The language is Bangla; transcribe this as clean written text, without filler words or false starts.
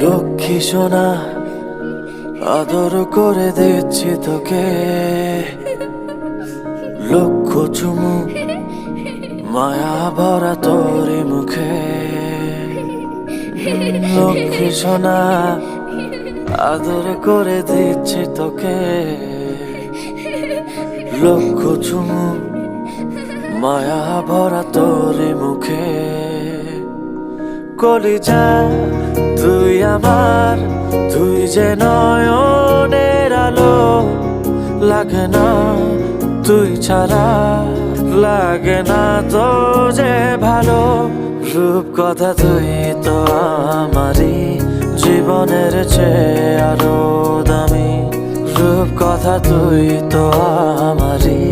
লক্ষ্মী সোনা আদর করে দিচ্ছি তোকে, লক্ষ চুমু মায়া ভরা তোরি মুখে। লক্ষ্মী সোনা আদর করে দিচ্ছি তোকে, লক্ষ চুমু মায়া ভরা তোরি মুখে। কলিজা তুই আমার, তুই যে নয়নের আলো, লাগে না তুই ছাড়া, লাগে না তো যে ভালো। রূপ কথা তুই তো আমারই জীবনের চেয়ে আরো দামি, রূপ কথা তুই তো আমারই